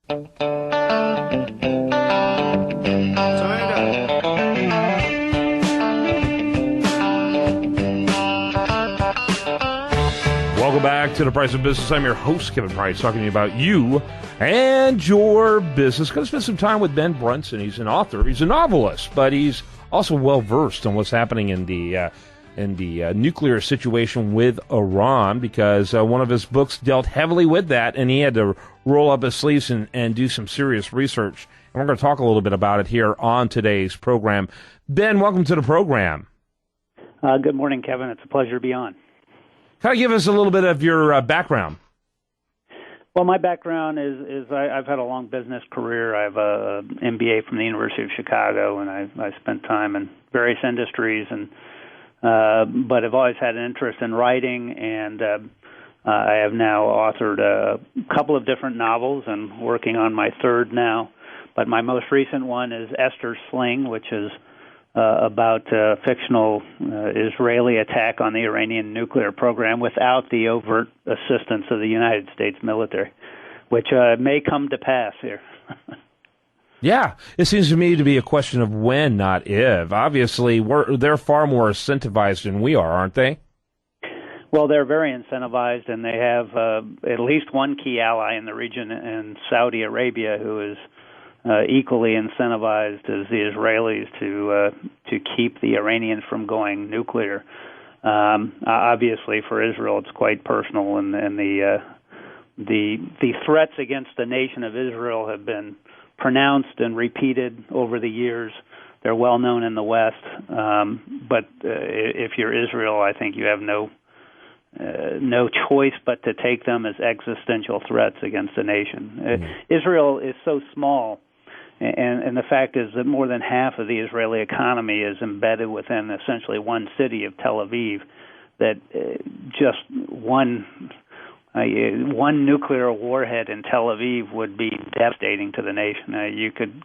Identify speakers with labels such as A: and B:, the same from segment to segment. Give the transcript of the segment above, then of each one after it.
A: Welcome back to The Price of Business. I'm your host, Kevin Price, talking to you about you and your business. Going to spend some time with Ben Brunson. He's an author. He's a novelist, but he's also well-versed on what's happening in the nuclear situation with Iran, because one of his books dealt heavily with that, and he had to roll up his sleeves and do some serious research. And we're going to talk a little bit about it here on today's program. Ben, welcome to the program.
B: Good morning, Kevin. It's a pleasure to be on.
A: Kind of give us a little bit of your background.
B: Well, my background is I've had a long business career. I have a MBA from the University of Chicago, and I spent time in various industries, and but I've always had an interest in writing, and I have now authored a couple of different novels and working on my third now. But my most recent one is Esther's Sling, which is about a fictional Israeli attack on the Iranian nuclear program without the overt assistance of the United States military, which may come to pass here.
A: Yeah, it seems to me to be a question of when, not if. Obviously, they're far more incentivized than we are, aren't they?
B: Well, they're very incentivized, and they have at least one key ally in the region, in Saudi Arabia, who is equally incentivized as the Israelis to keep the Iranians from going nuclear. Obviously, for Israel, it's quite personal, and the threats against the nation of Israel have been pronounced and repeated over the years. They're well known in the West, but if you're Israel, I think you have no choice but to take them as existential threats against the nation. Israel is so small. And the fact is that more than half of the Israeli economy is embedded within essentially one city of Tel Aviv, that just one nuclear warhead in Tel Aviv would be devastating to the nation.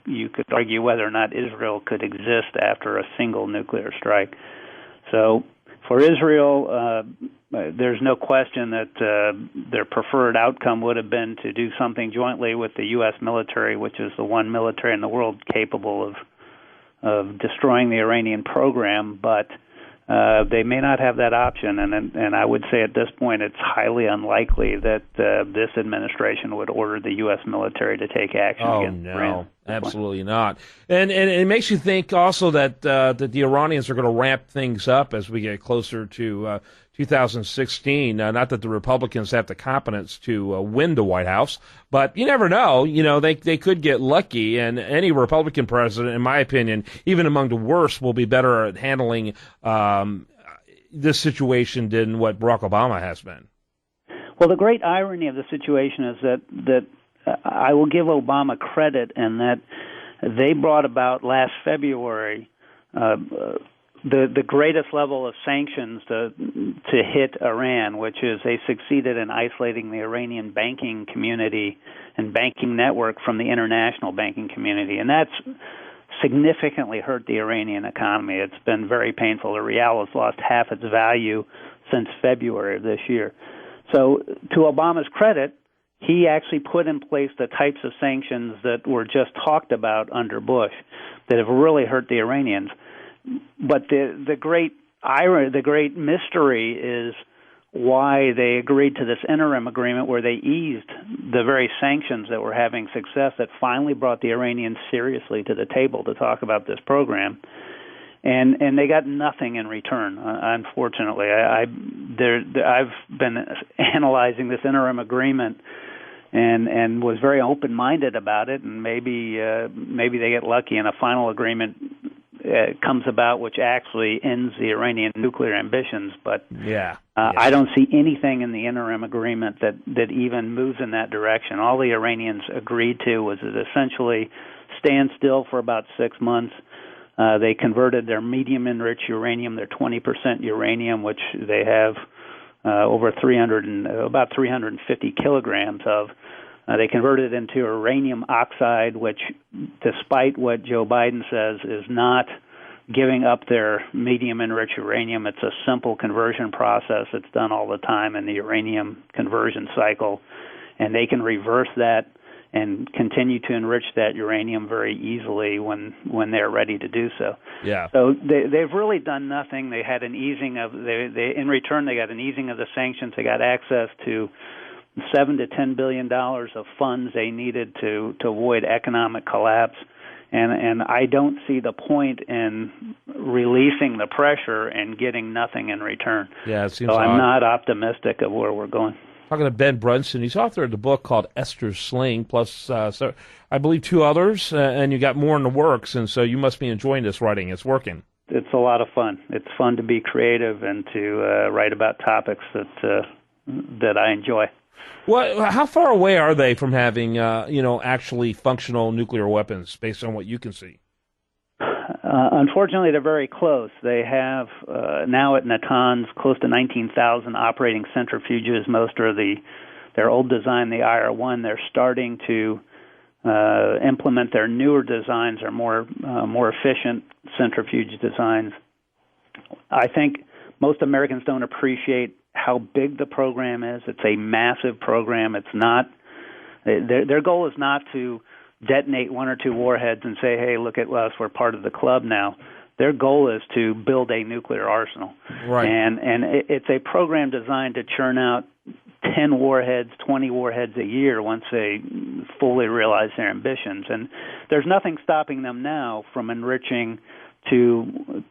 B: You could argue whether or not Israel could exist after a single nuclear strike. So for Israel, there's no question that their preferred outcome would have been to do something jointly with the U.S. military, which is the one military in the world capable of destroying the Iranian program, but they may not have that option, and I would say at this point it's highly unlikely that this administration would order the U.S. military to take action against Iran.
A: Oh, no, absolutely not. And it makes you think also that the Iranians are going to ramp things up as we get closer to 2016. Not that the Republicans have the competence to win the White House, but you never know. You know, they could get lucky, and any Republican president, in my opinion, even among the worst, will be better at handling this situation than what Barack Obama has been.
B: Well, the great irony of the situation is that I will give Obama credit in that they brought about last February the greatest level of sanctions to hit Iran, which is they succeeded in isolating the Iranian banking community and banking network from the international banking community, and that's significantly hurt the Iranian economy. It's been very painful. The rial has lost half its value since February of this year. So to Obama's credit, he actually put in place the types of sanctions that were just talked about under Bush that have really hurt the Iranians. But the great irony, the great mystery is why they agreed to this interim agreement where they eased the very sanctions that were having success that finally brought the Iranians seriously to the table to talk about this program. And they got nothing in return, unfortunately. I've been analyzing this interim agreement and was very open-minded about it, and maybe they get lucky and a final agreement comes about which actually ends the Iranian nuclear ambitions. But I don't see anything in the interim agreement that even moves in that direction. All the Iranians agreed to was to essentially stand still for about 6 months. They converted their medium-enriched uranium, their 20% uranium, which they have about 350 kilograms of. They converted it into uranium oxide, which, despite what Joe Biden says, is not giving up their medium-enriched uranium. It's a simple conversion process. It's done all the time in the uranium conversion cycle, and they can reverse that and continue to enrich that uranium very easily when they're ready to do so.
A: Yeah.
B: So they've really done nothing. They had an easing of in return they got an easing of the sanctions. They got access to $7 to $10 billion of funds they needed to avoid economic collapse. And I don't see the point in releasing the pressure and getting nothing in return.
A: Yeah, it seems
B: so.
A: odd.
B: I'm not optimistic of where we're going.
A: Talking to Ben Brunson, he's author of the book called Esther's Sling, plus I believe 2 others, and you got more in the works, and so you must be enjoying this writing. It's working.
B: It's a lot of fun. It's fun to be creative and to write about topics that I enjoy.
A: Well, how far away are they from having, actually functional nuclear weapons, based on what you can see?
B: Unfortunately, they're very close. They have now at Natanz close to 19,000 operating centrifuges. Most are their old design, the IR-1. They're starting to implement their newer designs, or more efficient centrifuge designs. I think most Americans don't appreciate how big the program is. It's a massive program. It's not their goal is not to detonate 1 or 2 warheads and say, hey, look at us, we're part of the club now. Their goal is to build a nuclear arsenal.
A: Right.
B: And it's a program designed to churn out 10 warheads, 20 warheads a year once they fully realize their ambitions. And there's nothing stopping them now from enriching to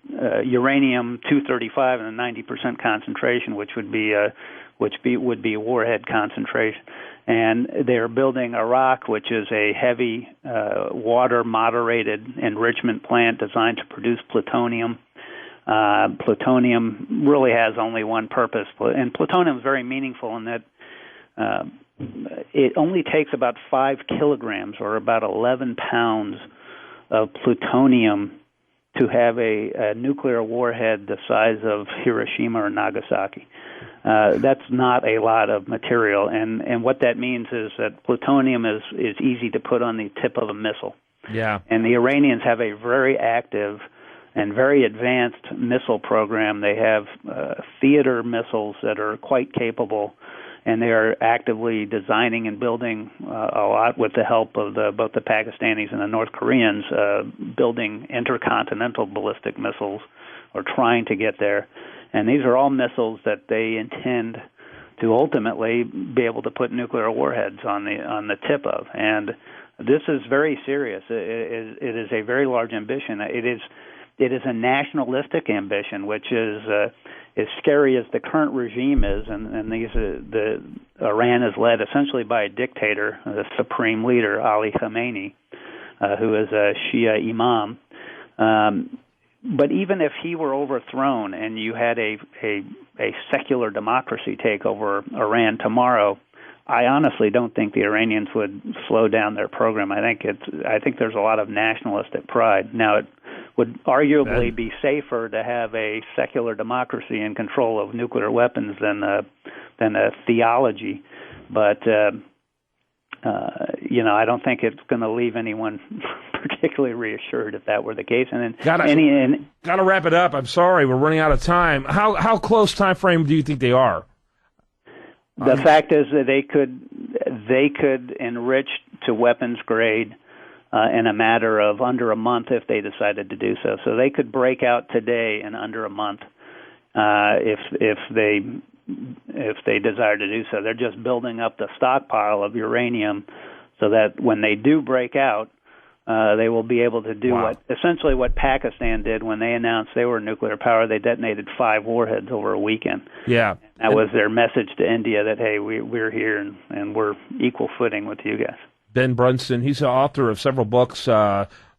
B: uranium-235 in a 90% concentration, which would be a warhead concentration. And they're building Iraq, which is a heavy water-moderated enrichment plant designed to produce plutonium. Plutonium really has only one purpose, and plutonium is very meaningful in that it only takes about 5 kilograms, or about 11 pounds, of plutonium to have a nuclear warhead the size of Hiroshima or Nagasaki. That's not a lot of material, and what that means is that plutonium is easy to put on the tip of a missile.
A: Yeah.
B: And the Iranians have a very active and very advanced missile program. They have theater missiles that are quite capable, and they are actively designing and building a lot with the help of both the Pakistanis and the North Koreans, building intercontinental ballistic missiles, or trying to get there. And these are all missiles that they intend to ultimately be able to put nuclear warheads on the tip of. And this is very serious. It is a very large ambition. It is a nationalistic ambition, which is as scary as the current regime is. And Iran is led essentially by a dictator, the supreme leader, Ali Khamenei, who is a Shia imam. But even if he were overthrown and you had a secular democracy take over Iran tomorrow, I honestly don't think the Iranians would slow down their program. I think there's a lot of nationalistic pride. Now, it would arguably be safer to have a secular democracy in control of nuclear weapons than a theology, but I don't think it's going to leave anyone particularly reassured if that were the case. And then
A: gotta wrap it up. I'm sorry, we're running out of time. How close time frame do you think they are?
B: The fact is that they could enrich to weapons grade in a matter of under a month if they decided to do so. So they could break out today in under a month if they desire to do so. They're just building up the stockpile of uranium so that when they do break out, they will be able to do essentially what Pakistan did when they announced they were nuclear power. They detonated 5 warheads over a weekend.
A: Yeah.
B: That was their message to India that, hey, we're here and we're equal footing with you guys.
A: Ben Brunson, he's the author of several books.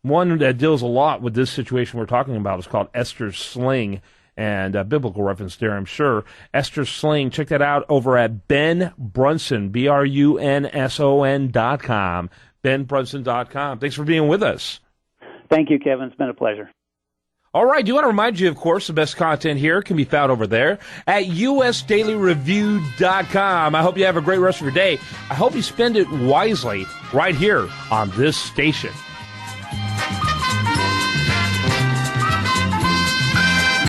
A: One that deals a lot with this situation we're talking about is called Esther's Sling, and a biblical reference there, I'm sure. Esther's Sling, check that out over at Ben Brunson, BRUNSON.com. BenBrunson.com. Thanks for being with us.
B: Thank you, Kevin. It's been a pleasure.
A: All right. Do want to remind you, of course, the best content here can be found over there at usdailyreview.com. I hope you have a great rest of your day. I hope you spend it wisely right here on this station.